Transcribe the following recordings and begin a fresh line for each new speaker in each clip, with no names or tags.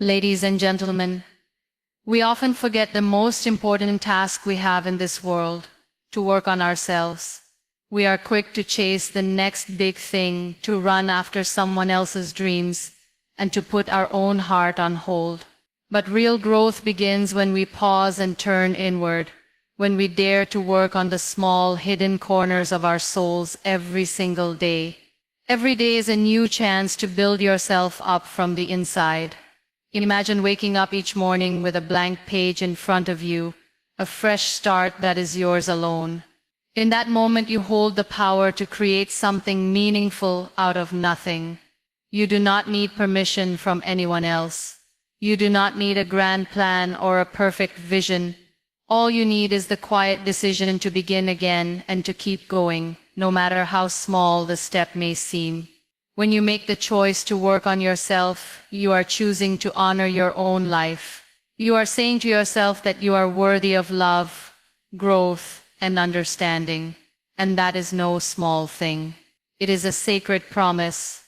Ladies and gentlemen, we often forget the most important task we have in this world, to work on ourselves. We are quick to chase the next big thing, to run after someone else's dreams, and to put our own heart on hold. But real growth begins when we pause and turn inward, when we dare to work on the small, hidden corners of our souls every single day. Every day is a new chance to build yourself up from the inside. Imagine waking up each morning with a blank page in front of you, a fresh start that is yours alone. In that moment you hold the power to create something meaningful out of nothing. You do not need permission from anyone else. You do not need a grand plan or a perfect vision. All you need is the quiet decision to begin again and to keep going, no matter how small the step may seem. When you make the choice to work on yourself, you are choosing to honor your own life. You are saying to yourself that you are worthy of love, growth, and understanding. And that is no small thing. It is a sacred promise,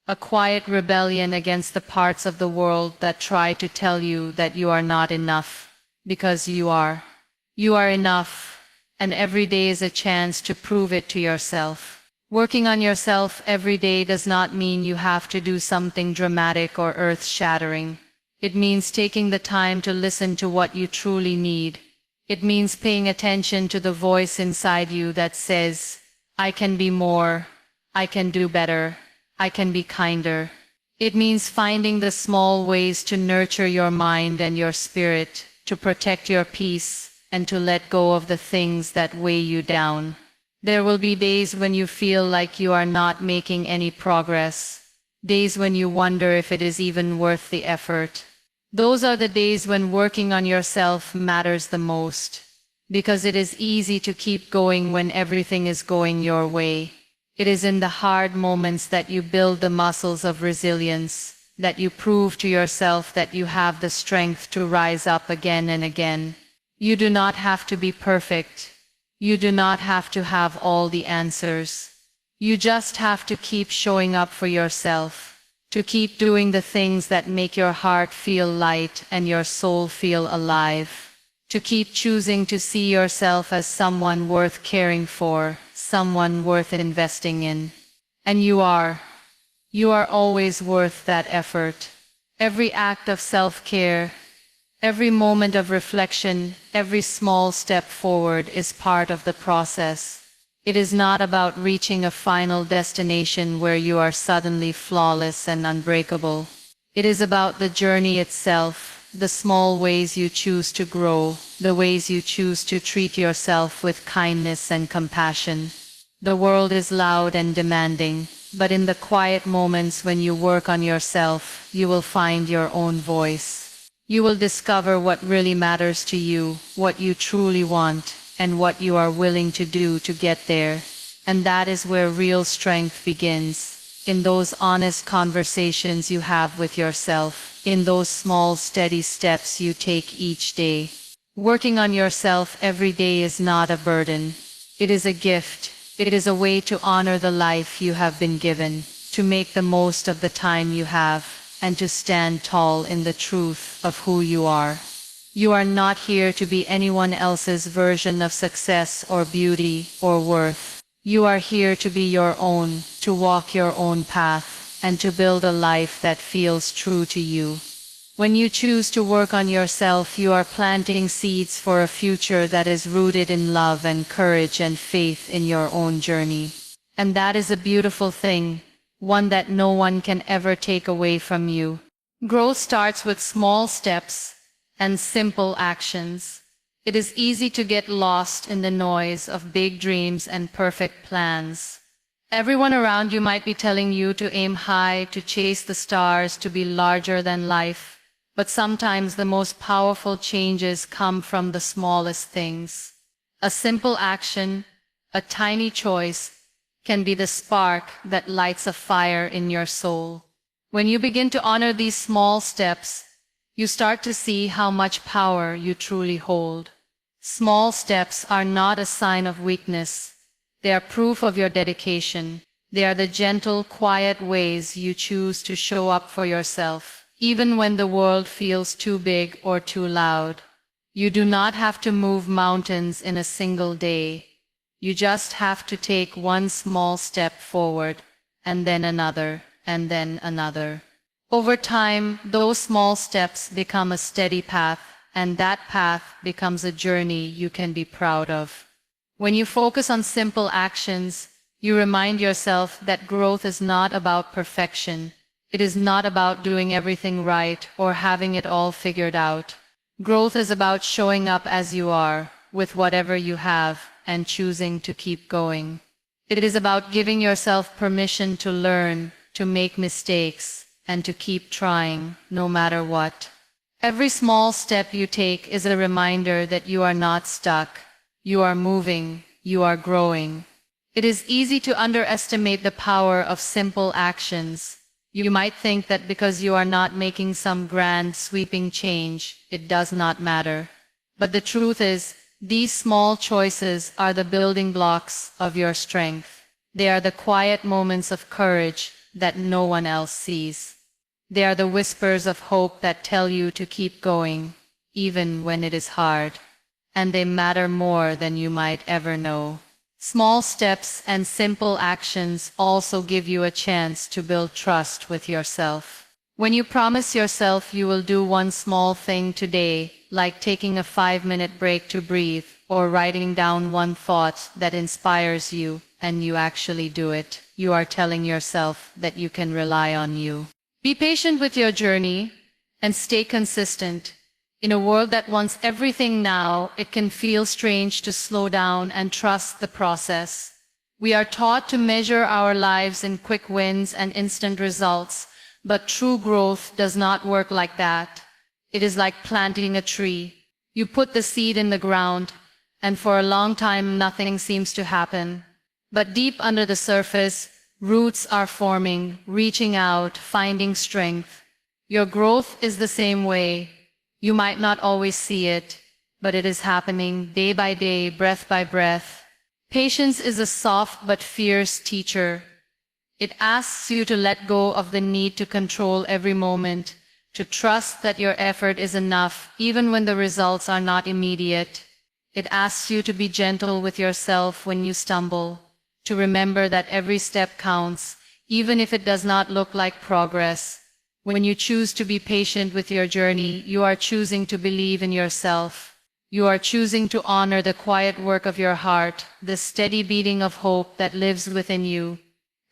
a quiet rebellion against the parts of the world that try to tell you that you are not enough. Because you are. You are enough, and every day is a chance to prove it to yourself. Working on yourself every day does not mean you have to do something dramatic or earth-shattering. It means taking the time to listen to what you truly need. It means paying attention to the voice inside you that says, I can be more, I can do better, I can be kinder. It means finding the small ways to nurture your mind and your spirit, to protect your peace, and to let go of the things that weigh you down. There will be days when you feel like you are not making any progress, days when you wonder if it is even worth the effort. Those are the days when working on yourself matters the most, because it is easy to keep going when everything is going your way. It is in the hard moments that you build the muscles of resilience, that you prove to yourself that you have the strength to rise up again and again. You do not have to be perfect. You do not have to have all the answers. You just have to keep showing up for yourself, to keep doing the things that make your heart feel light and your soul feel alive, to keep choosing to see yourself as someone worth caring for, someone worth investing in. And you are. You are always worth that effort. Every act of self-care, every moment of reflection, every small step forward is part of the process. It is not about reaching a final destination where you are suddenly flawless and unbreakable. It is about the journey itself, the small ways you choose to grow, the ways you choose to treat yourself with kindness and compassion. The world is loud and demanding, but in the quiet moments when you work on yourself, you will find your own voice. You will discover what really matters to you, what you truly want, and what you are willing to do to get there. And that is where real strength begins, in those honest conversations you have with yourself, in those small steady steps you take each day. Working on yourself every day is not a burden. It is a gift. It is a way to honor the life you have been given, to make the most of the time you have, and to stand tall in the truth of who you are. You are not here to be anyone else's version of success or beauty or worth. You are here to be your own, to walk your own path, and to build a life that feels true to you. When you choose to work on yourself, you are planting seeds for a future that is rooted in love and courage and faith in your own journey. And that is a beautiful thing, one that no one can ever take away from you. Growth starts with small steps and simple actions. It is easy to get lost in the noise of big dreams and perfect plans. Everyone around you might be telling you to aim high, to chase the stars, to be larger than life. But sometimes the most powerful changes come from the smallest things. A simple action, a tiny choice, can be the spark that lights a fire in your soul. When you begin to honor these small steps, you start to see how much power you truly hold. Small steps are not a sign of weakness. They are proof of your dedication. They are the gentle, quiet ways you choose to show up for yourself. even when the world feels too big or too loud. You do not have to move mountains in a single day. You just have to take one small step forward, and then another, and then another. Over time, those small steps become a steady path, and that path becomes a journey you can be proud of. When you focus on simple actions, you remind yourself that growth is not about perfection. It is not about doing everything right or having it all figured out. Growth is about showing up as you are, with whatever you have, and choosing to keep going. It is about giving yourself permission to learn, to make mistakes, and to keep trying, no matter what. Every small step you take is a reminder that you are not stuck. You are moving, you are growing. It is easy to underestimate the power of simple actions. You might think that because you are not making some grand, sweeping change, it does not matter. But the truth is, these small choices are the building blocks of your strength. They are the quiet moments of courage that no one else sees. They are the whispers of hope that tell you to keep going, even when it is hard. And they matter more than you might ever know. Small steps and simple actions also give you a chance to build trust with yourself. When you promise yourself you will do one small thing today, like taking a 5-minute break to breathe, or writing down one thought that inspires you, and you actually do it, you are telling yourself that you can rely on you. Be patient with your journey and stay consistent. In a world that wants everything now, it can feel strange to slow down and trust the process. We are taught to measure our lives in quick wins and instant results, but true growth does not work like that. It is like planting a tree. You put the seed in the ground, and for a long time nothing seems to happen. But deep under the surface, roots are forming, reaching out, finding strength. Your growth is the same way. You might not always see it, but it is happening day by day, breath by breath. Patience is a soft but fierce teacher. It asks you to let go of the need to control every moment, to trust that your effort is enough even when the results are not immediate. It asks you to be gentle with yourself when you stumble, to remember that every step counts, even if it does not look like progress. When you choose to be patient with your journey, you are choosing to believe in yourself. You are choosing to honor the quiet work of your heart, the steady beating of hope that lives within you.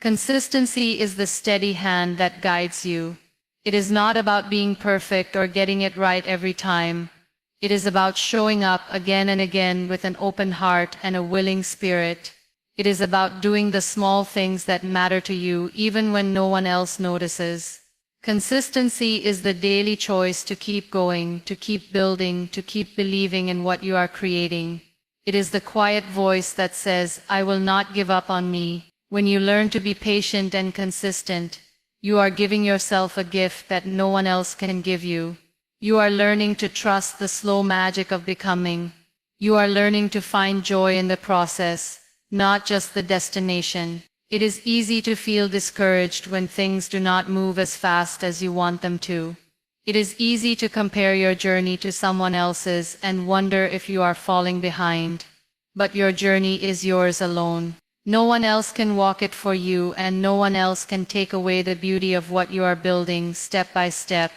Consistency is the steady hand that guides you. It is not about being perfect or getting it right every time. It is about showing up again and again with an open heart and a willing spirit. It is about doing the small things that matter to you even when no one else notices. Consistency is the daily choice to keep going, to keep building, to keep believing in what you are creating. It is the quiet voice that says, "I will not give up on me." When you learn to be patient and consistent, you are giving yourself a gift that no one else can give you. You are learning to trust the slow magic of becoming. You are learning to find joy in the process, not just the destination. It is easy to feel discouraged when things do not move as fast as you want them to. It is easy to compare your journey to someone else's and wonder if you are falling behind. But your journey is yours alone. No one else can walk it for you, and no one else can take away the beauty of what you are building step by step.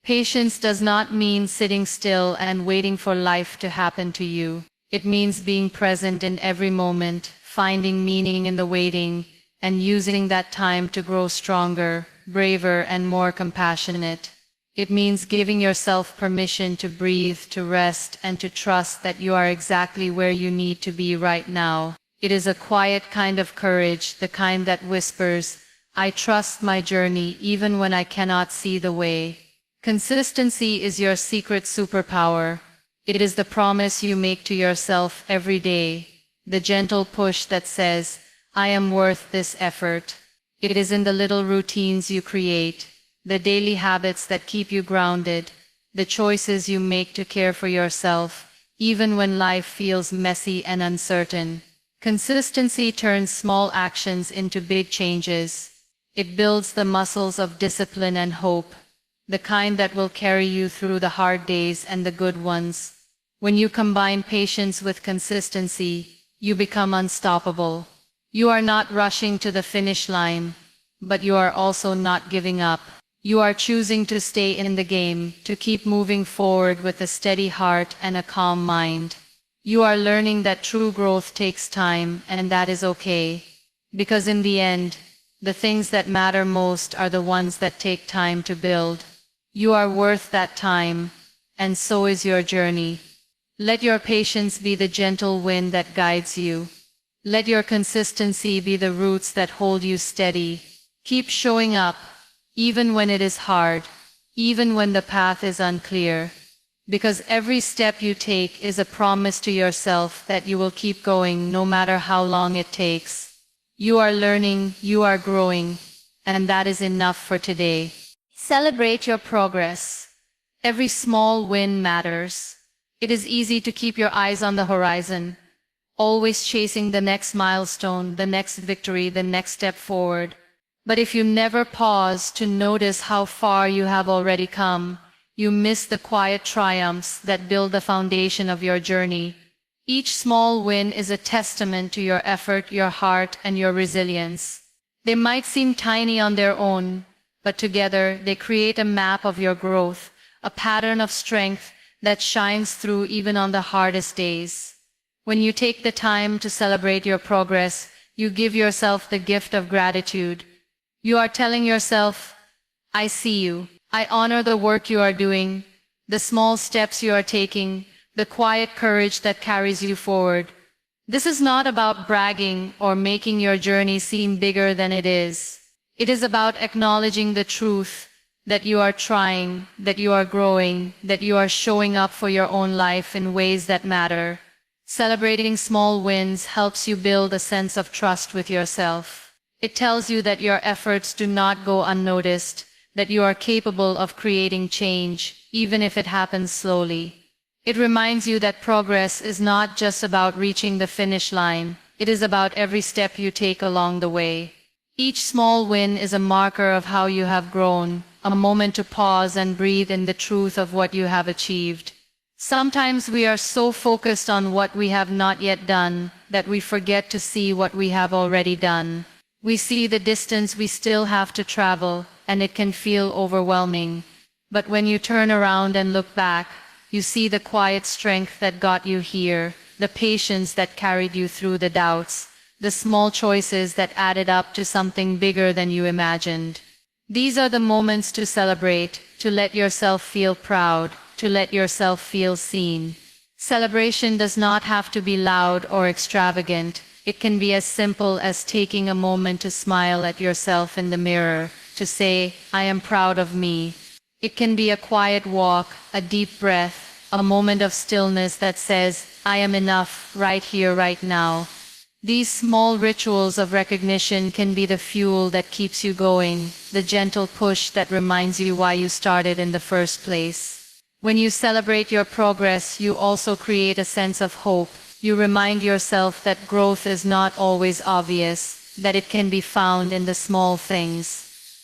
Patience does not mean sitting still and waiting for life to happen to you. It means being present in every moment, finding meaning in the waiting, and using that time to grow stronger, braver, and more compassionate. It means giving yourself permission to breathe, to rest, and to trust that you are exactly where you need to be right now. It is a quiet kind of courage, the kind that whispers, "I trust my journey even when I cannot see the way." Consistency is your secret superpower. It is the promise you make to yourself every day, the gentle push that says, "I am worth this effort." It is in the little routines you create, the daily habits that keep you grounded, the choices you make to care for yourself, even when life feels messy and uncertain. Consistency turns small actions into big changes. It builds the muscles of discipline and hope. the kind that will carry you through the hard days and the good ones. When you combine patience with consistency, you become unstoppable. You are not rushing to the finish line, but you are also not giving up. You are choosing to stay in the game, to keep moving forward with a steady heart and a calm mind. You are learning that true growth takes time, and that is okay. Because in the end, the things that matter most are the ones that take time to build. You are worth that time, and so is your journey. Let your patience be the gentle wind that guides you. Let your consistency be the roots that hold you steady. Keep showing up, even when it is hard, even when the path is unclear. Because every step you take is a promise to yourself that you will keep going no matter how long it takes. You are learning, you are growing, and that is enough for today. Celebrate your progress. Every small win matters. It is easy to keep your eyes on the horizon, always chasing the next milestone, the next victory, the next step forward. But if you never pause to notice how far you have already come, you miss the quiet triumphs that build the foundation of your journey. Each small win is a testament to your effort, your heart, and your resilience. They might seem tiny on their own, but together they create a map of your growth, a pattern of strength that shines through even on the hardest days. When you take the time to celebrate your progress, you give yourself the gift of gratitude. You are telling yourself, I see you. I honor the work you are doing, the small steps you are taking, the quiet courage that carries you forward. This is not about bragging or making your journey seem bigger than it is. It is about acknowledging the truth that you are trying, that you are growing, that you are showing up for your own life in ways that matter. Celebrating small wins helps you build a sense of trust with yourself. It tells you that your efforts do not go unnoticed, that you are capable of creating change, even if it happens slowly. It reminds you that progress is not just about reaching the finish line, it is about every step you take along the way. Each small win is a marker of how you have grown, a moment to pause and breathe in the truth of what you have achieved. Sometimes we are so focused on what we have not yet done, that we forget to see what we have already done. We see the distance we still have to travel, and it can feel overwhelming. But when you turn around and look back, you see the quiet strength that got you here, the patience that carried you through the doubts, the small choices that added up to something bigger than you imagined. These are the moments to celebrate, to let yourself feel proud, to let yourself feel seen. Celebration does not have to be loud or extravagant. It can be as simple as taking a moment to smile at yourself in the mirror, to say, I am proud of me. It can be a quiet walk, a deep breath, a moment of stillness that says, I am enough, right here, right now. These small rituals of recognition can be the fuel that keeps you going, the gentle push that reminds you why you started in the first place. When you celebrate your progress, you also create a sense of hope. You remind yourself that growth is not always obvious, that it can be found in the small things.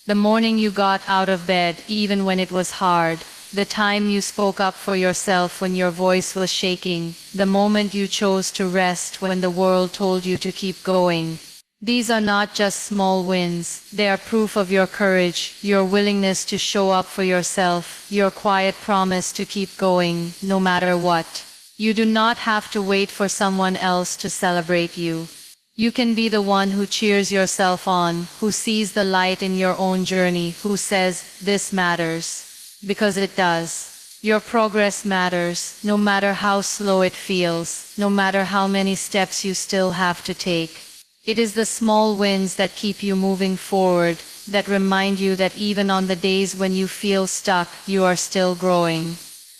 The morning you got out of bed, even when it was hard. The time you spoke up for yourself when your voice was shaking. The moment you chose to rest when the world told you to keep going. These are not just small wins, they are proof of your courage, your willingness to show up for yourself, your quiet promise to keep going, no matter what. You do not have to wait for someone else to celebrate you. You can be the one who cheers yourself on, who sees the light in your own journey, who says, this matters. Because it does. Your progress matters, no matter how slow it feels, no matter how many steps you still have to take. It is the small wins that keep you moving forward, that remind you that even on the days when you feel stuck, you are still growing.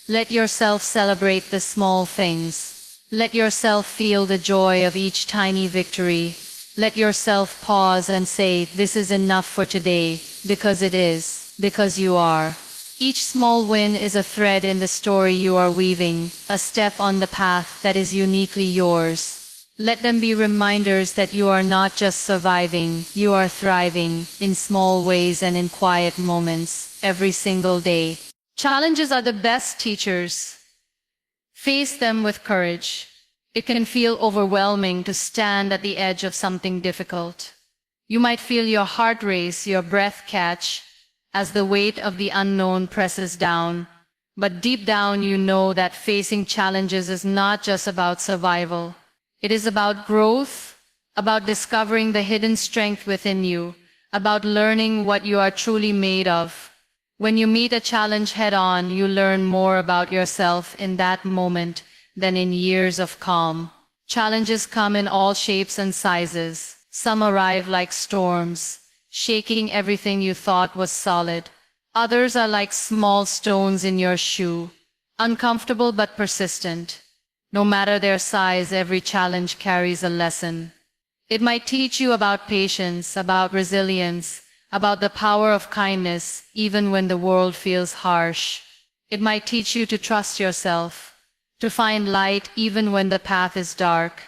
Let yourself celebrate the small things. Let yourself feel the joy of each tiny victory. Let yourself pause and say, this is enough for today, because it is, because you are. Each small win is a thread in the story you are weaving, a step on the path that is uniquely yours. Let them be reminders that you are not just surviving, you are thriving, in small ways and in quiet moments. every single day. Challenges are the best teachers. Face them with courage. It can feel overwhelming to stand at the edge of something difficult. You might feel your heart race, your breath catch, as the weight of the unknown presses down. But deep down you know that facing challenges is not just about survival. It is about growth, about discovering the hidden strength within you, about learning what you are truly made of. When you meet a challenge head-on, you learn more about yourself in that moment than in years of calm. Challenges come in all shapes and sizes. Some arrive like storms, shaking everything you thought was solid. Others are like small stones in your shoe, uncomfortable but persistent. No matter their size, every challenge carries a lesson. It might teach you about patience, about resilience, about the power of kindness, even when the world feels harsh. It might teach you to trust yourself, to find light even when the path is dark.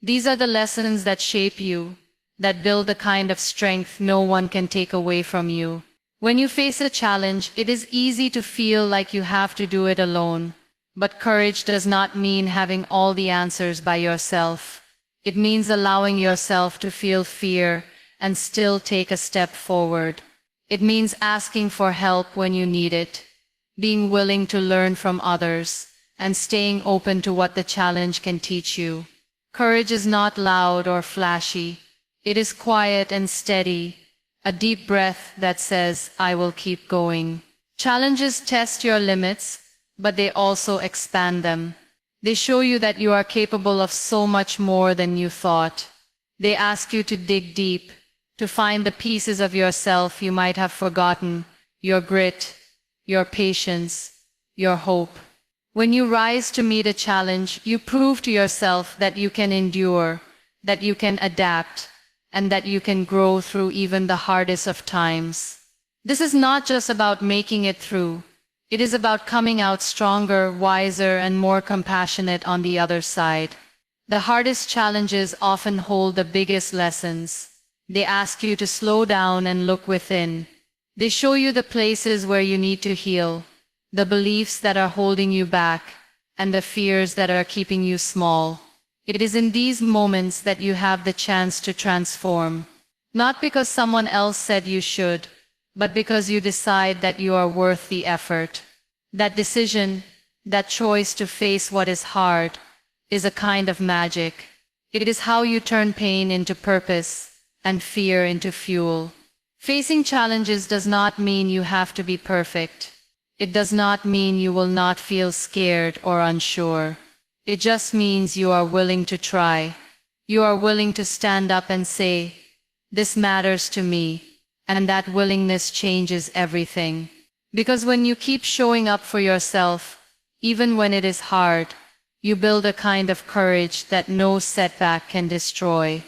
These are the lessons that shape you, that build the kind of strength no one can take away from you. When you face a challenge, it is easy to feel like you have to do it alone. But courage does not mean having all the answers by yourself. It means allowing yourself to feel fear and still take a step forward. It means asking for help when you need it, being willing to learn from others, and staying open to what the challenge can teach you. Courage is not loud or flashy. It is quiet and steady, a deep breath that says, I will keep going. Challenges test your limits, but they also expand them. They show you that you are capable of so much more than you thought. They ask you to dig deep, to find the pieces of yourself you might have forgotten, your grit, your patience, your hope. When you rise to meet a challenge, you prove to yourself that you can endure, that you can adapt, and that you can grow through even the hardest of times. This is not just about making it through. It is about coming out stronger, wiser, and more compassionate on the other side. The hardest challenges often hold the biggest lessons. They ask you to slow down and look within. They show you the places where you need to heal, the beliefs that are holding you back, and the fears that are keeping you small. It is in these moments that you have the chance to transform. Not because someone else said you should, but because you decide that you are worth the effort. That decision, that choice to face what is hard, is a kind of magic. It is how you turn pain into purpose and fear into fuel. Facing challenges does not mean you have to be perfect. It does not mean you will not feel scared or unsure. It just means you are willing to try. You are willing to stand up and say, this matters to me, and that willingness changes everything. Because when you keep showing up for yourself, even when it is hard, you build a kind of courage that no setback can destroy.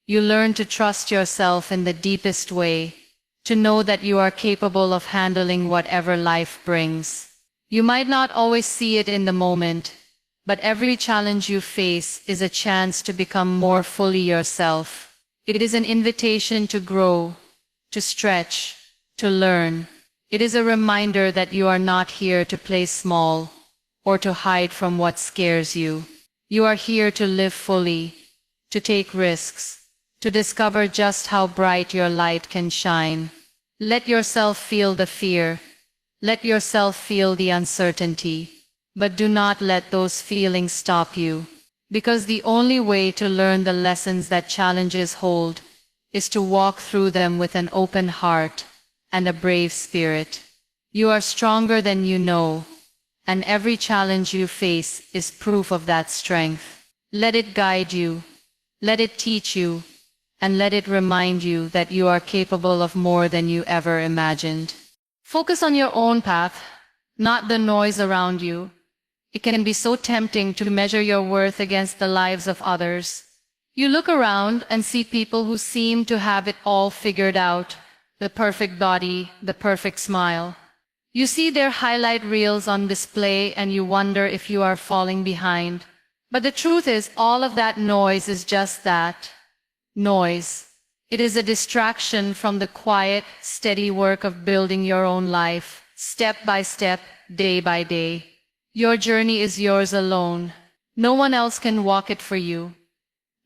You learn to trust yourself in the deepest way, to know that you are capable of handling whatever life brings. You might not always see it in the moment, but every challenge you face is a chance to become more fully yourself. It is an invitation to grow, to stretch, to learn. It is a reminder that you are not here to play small or to hide from what scares you. You are here to live fully, to take risks, to discover just how bright your light can shine. Let yourself feel the fear. Let yourself feel the uncertainty. But do not let those feelings stop you. Because the only way to learn the lessons that challenges hold is to walk through them with an open heart and a brave spirit. You are stronger than you know, and every challenge you face is proof of that strength. Let it guide you, let it teach you, and let it remind you that you are capable of more than you ever imagined. Focus on your own path, not the noise around you. It can be so tempting to measure your worth against the lives of others. You look around and see people who seem to have it all figured out, the perfect body, the perfect smile. You see their highlight reels on display and you wonder if you are falling behind. But the truth is, all of that noise is just that. Noise. It is a distraction from the quiet, steady work of building your own life, step by step, day by day. Your journey is yours alone. No one else can walk it for you.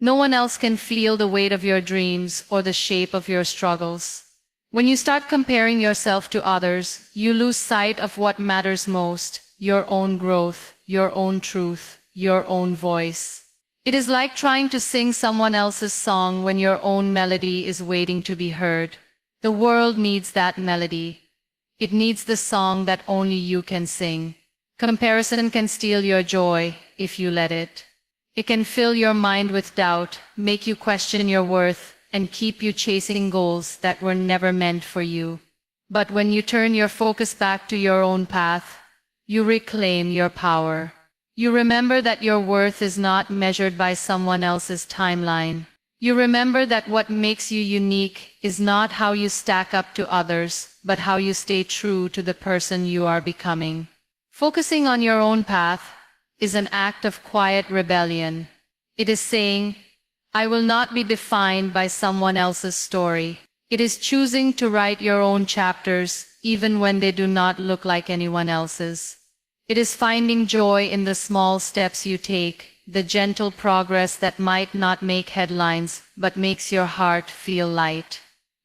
No one else can feel the weight of your dreams or the shape of your struggles. When you start comparing yourself to others, you lose sight of what matters most, your own growth, your own truth, your own voice. It is like trying to sing someone else's song when your own melody is waiting to be heard. The world needs that melody. It needs the song that only you can sing. Comparison can steal your joy if you let it. It can fill your mind with doubt, make you question your worth, and keep you chasing goals that were never meant for you. But when you turn your focus back to your own path, you reclaim your power. You remember that your worth is not measured by someone else's timeline. You remember that what makes you unique is not how you stack up to others, but how you stay true to the person you are becoming. Focusing on your own path is an act of quiet rebellion. It is saying, I will not be defined by someone else's story. It is choosing to write your own chapters, even when they do not look like anyone else's. It is finding joy in the small steps you take, the gentle progress that might not make headlines, but makes your heart feel light.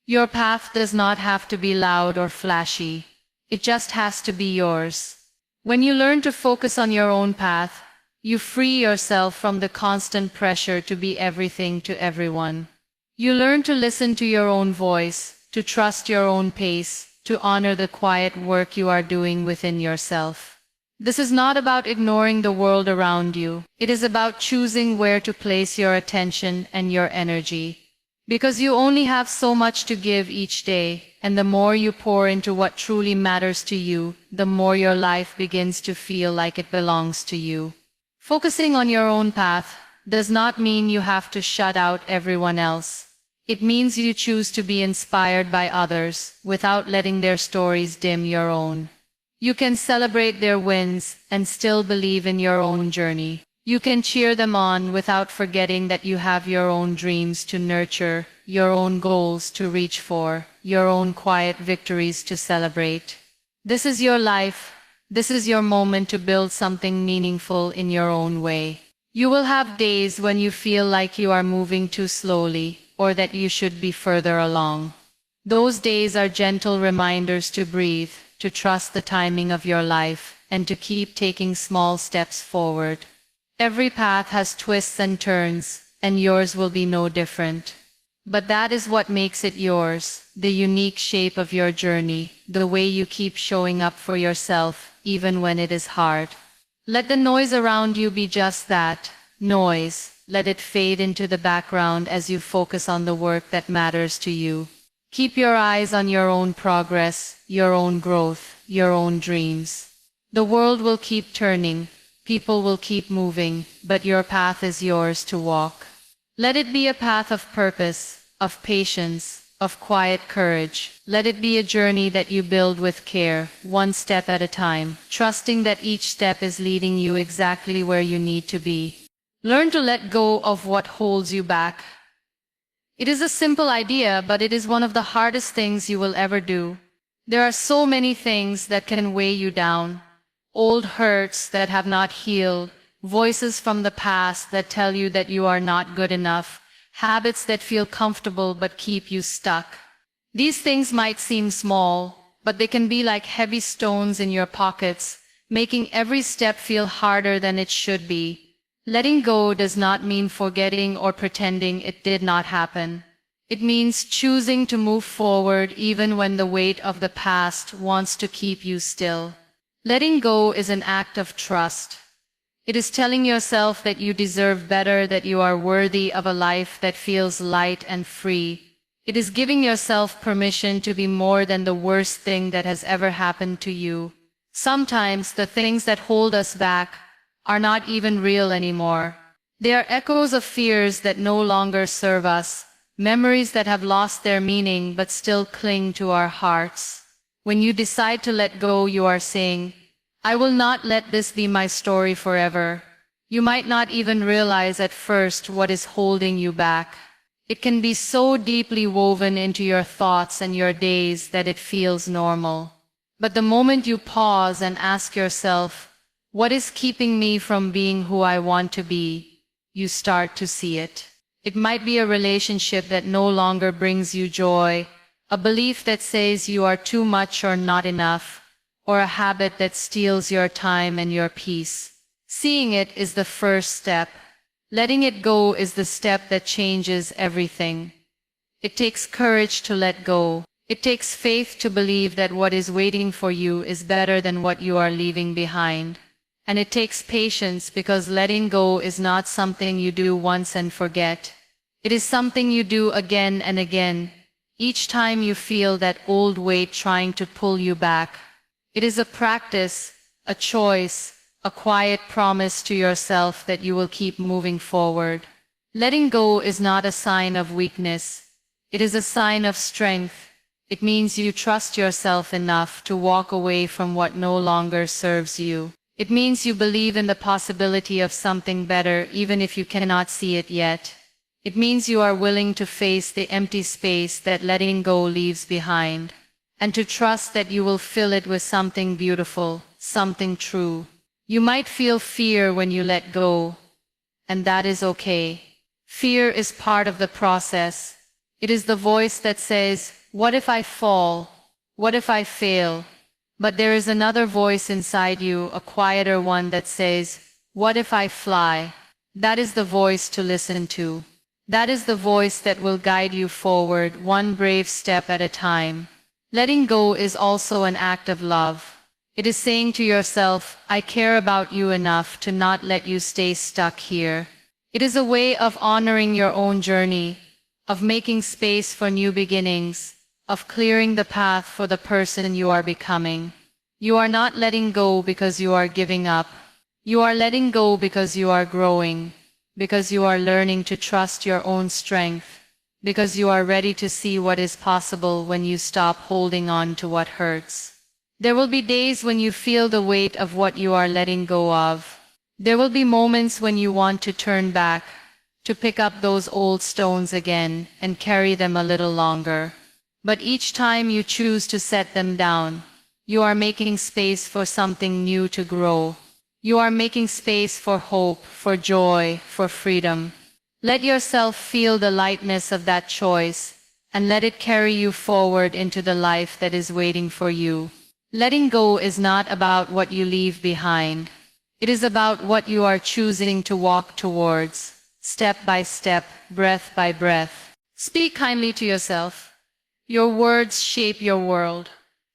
Your path does not have to be loud or flashy. It just has to be yours. When you learn to focus on your own path, you free yourself from the constant pressure to be everything to everyone. You learn to listen to your own voice, to trust your own pace, to honor the quiet work you are doing within yourself. This is not about ignoring the world around you. It is about choosing where to place your attention and your energy. Because you only have so much to give each day, and the more you pour into what truly matters to you, the more your life begins to feel like it belongs to you. Focusing on your own path does not mean you have to shut out everyone else. It means you choose to be inspired by others without letting their stories dim your own. You can celebrate their wins and still believe in your own journey. You can cheer them on without forgetting that you have your own dreams to nurture, your own goals to reach for, your own quiet victories to celebrate. This is your life. This is your moment to build something meaningful in your own way. You will have days when you feel like you are moving too slowly, or that you should be further along. Those days are gentle reminders to breathe, to trust the timing of your life, and to keep taking small steps forward. Every path has twists and turns, and yours will be no different. But that is what makes it yours, the unique shape of your journey, the way you keep showing up for yourself, even when it is hard. Let the noise around you be just that, noise. Let it fade into the background as you focus on the work that matters to you. Keep your eyes on your own progress, your own growth, your own dreams. The world will keep turning, people will keep moving, but your path is yours to walk. Let it be a path of purpose, of patience, of quiet courage. Let it be a journey that you build with care, one step at a time, trusting that each step is leading you exactly where you need to be. Learn to let go of what holds you back. It is a simple idea, but it is one of the hardest things you will ever do. There are so many things that can weigh you down. Old hurts that have not healed, voices from the past that tell you that you are not good enough, habits that feel comfortable but keep you stuck. These things might seem small, but they can be like heavy stones in your pockets, making every step feel harder than it should be. Letting go does not mean forgetting or pretending it did not happen. It means choosing to move forward even when the weight of the past wants to keep you still. Letting go is an act of trust. It is telling yourself that you deserve better, that you are worthy of a life that feels light and free. It is giving yourself permission to be more than the worst thing that has ever happened to you. Sometimes the things that hold us back are not even real anymore. They are echoes of fears that no longer serve us, memories that have lost their meaning but still cling to our hearts. When you decide to let go, you are saying, I will not let this be my story forever. You might not even realize at first what is holding you back. It can be so deeply woven into your thoughts and your days that it feels normal. But the moment you pause and ask yourself, what is keeping me from being who I want to be? You start to see it. It might be a relationship that no longer brings you joy, a belief that says you are too much or not enough, or a habit that steals your time and your peace. Seeing it is the first step. Letting it go is the step that changes everything. It takes courage to let go. It takes faith to believe that what is waiting for you is better than what you are leaving behind. And it takes patience, because letting go is not something you do once and forget. It is something you do again and again, each time you feel that old weight trying to pull you back. It is a practice, a choice, a quiet promise to yourself that you will keep moving forward. Letting go is not a sign of weakness. It is a sign of strength. It means you trust yourself enough to walk away from what no longer serves you. It means you believe in the possibility of something better even if you cannot see it yet. It means you are willing to face the empty space that letting go leaves behind, and to trust that you will fill it with something beautiful, something true. You might feel fear when you let go, and that is okay. Fear is part of the process. It is the voice that says, what if I fall? What if I fail? But there is another voice inside you, a quieter one, that says, what if I fly? That is the voice to listen to. That is the voice that will guide you forward, one brave step at a time. Letting go is also an act of love. It is saying to yourself, I care about you enough to not let you stay stuck here. It is a way of honoring your own journey, of making space for new beginnings, of clearing the path for the person you are becoming. You are not letting go because you are giving up. You are letting go because you are growing, because you are learning to trust your own strength, because you are ready to see what is possible when you stop holding on to what hurts. There will be days when you feel the weight of what you are letting go of. There will be moments when you want to turn back, to pick up those old stones again and carry them a little longer. But each time you choose to set them down, you are making space for something new to grow. You are making space for hope, for joy, for freedom. Let yourself feel the lightness of that choice, and let it carry you forward into the life that is waiting for you. Letting go is not about what you leave behind. It is about what you are choosing to walk towards, step by step, breath by breath. Speak kindly to yourself. Your words shape your world.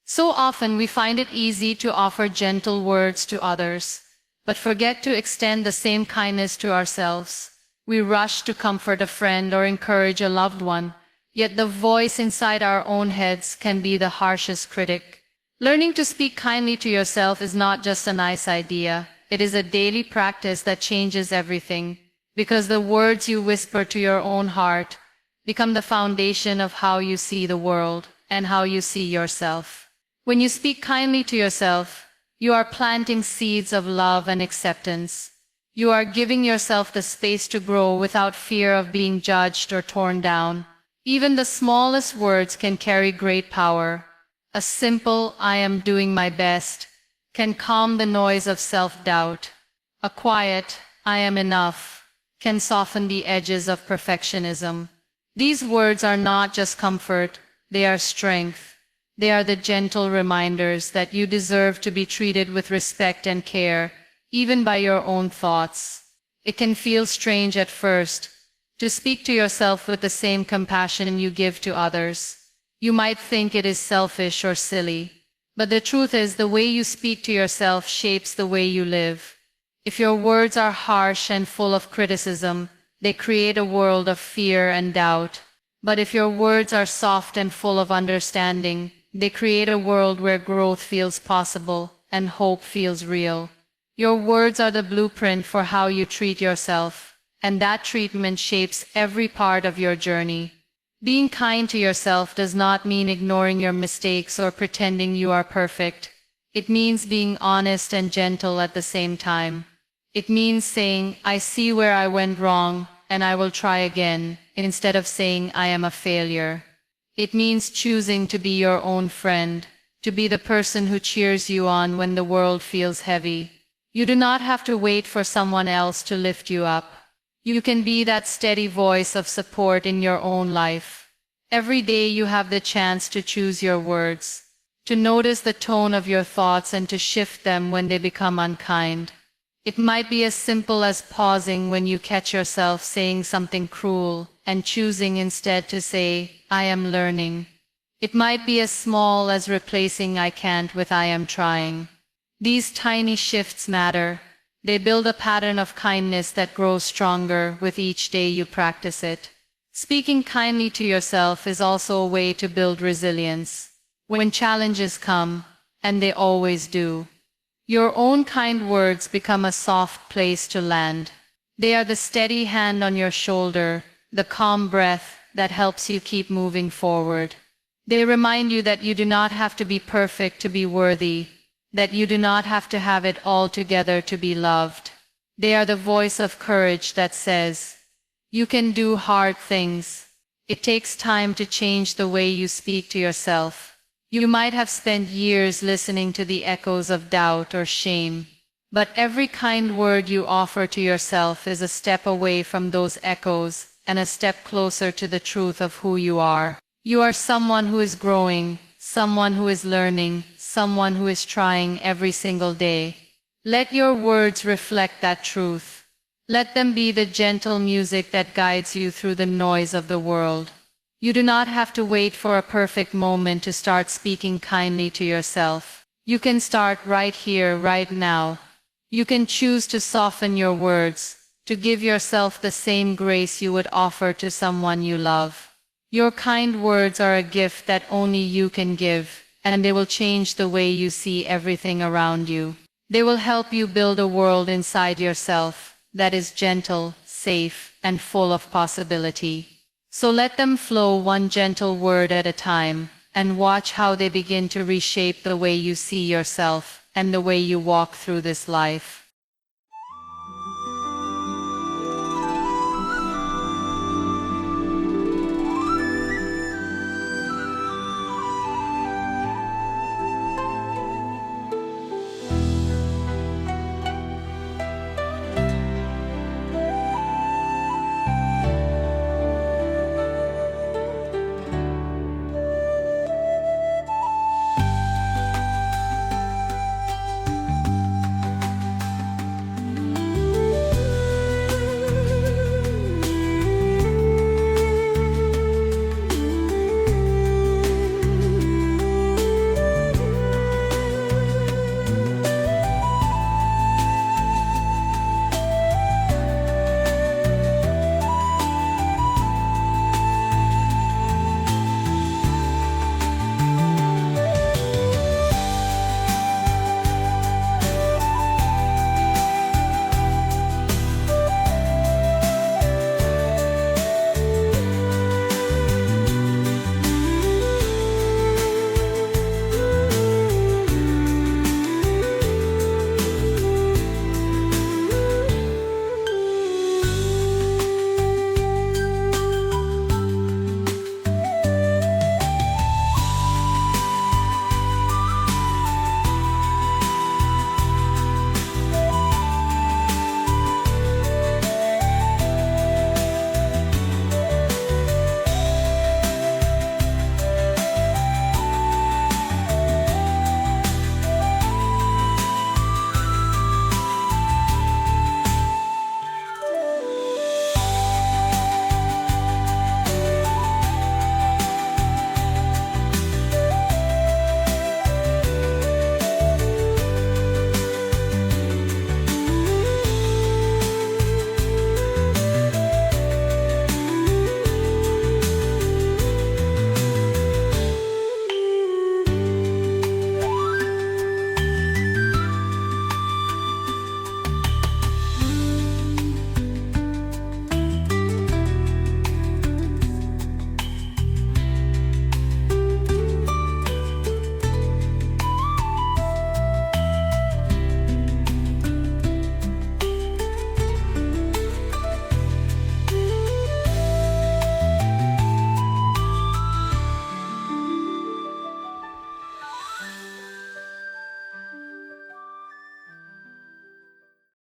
So often we find it easy to offer gentle words to others, but forget to extend the same kindness to ourselves. We rush to comfort a friend or encourage a loved one, yet the voice inside our own heads can be the harshest critic. Learning to speak kindly to yourself is not just a nice idea. It is a daily practice that changes everything, because the words you whisper to your own heart become the foundation of how you see the world and how you see yourself. When you speak kindly to yourself, you are planting seeds of love and acceptance. You are giving yourself the space to grow without fear of being judged or torn down. Even the smallest words can carry great power. A simple, I am doing my best, can calm the noise of self-doubt. A quiet, I am enough, can soften the edges of perfectionism. These words are not just comfort, they are strength. They are the gentle reminders that you deserve to be treated with respect and care, even by your own thoughts. It can feel strange at first, to speak to yourself with the same compassion you give to others. You might think it is selfish or silly, but the truth is the way you speak to yourself shapes the way you live. If your words are harsh and full of criticism, they create a world of fear and doubt. But if your words are soft and full of understanding, they create a world where growth feels possible and hope feels real. Your words are the blueprint for how you treat yourself, and that treatment shapes every part of your journey. Being kind to yourself does not mean ignoring your mistakes or pretending you are perfect. It means being honest and gentle at the same time. It means saying, I see where I went wrong, and I will try again, instead of saying I am a failure. It means choosing to be your own friend, to be the person who cheers you on when the world feels heavy. You do not have to wait for someone else to lift you up. You can be that steady voice of support in your own life. Every day you have the chance to choose your words, to notice the tone of your thoughts and to shift them when they become unkind. It might be as simple as pausing when you catch yourself saying something cruel and choosing instead to say, I am learning. It might be as small as replacing I can't with I am trying. These tiny shifts matter. They build a pattern of kindness that grows stronger with each day you practice it. Speaking kindly to yourself is also a way to build resilience. When challenges come, and they always do, your own kind words become a soft place to land. They are the steady hand on your shoulder, the calm breath that helps you keep moving forward. They remind you that you do not have to be perfect to be worthy, that you do not have to have it all together to be loved. They are the voice of courage that says, you can do hard things. It takes time to change the way you speak to yourself. You might have spent years listening to the echoes of doubt or shame, but every kind word you offer to yourself is a step away from those echoes and a step closer to the truth of who you are. You are someone who is growing, someone who is learning, someone who is trying every single day. Let your words reflect that truth. Let them be the gentle music that guides you through the noise of the world. You do not have to wait for a perfect moment to start speaking kindly to yourself. You can start right here, right now. You can choose to soften your words, to give yourself the same grace you would offer to someone you love. Your kind words are a gift that only you can give, and they will change the way you see everything around you. They will help you build a world inside yourself that is gentle, safe, and full of possibility. So let them flow one gentle word at a time, and watch how they begin to reshape the way you see yourself and the way you walk through this life.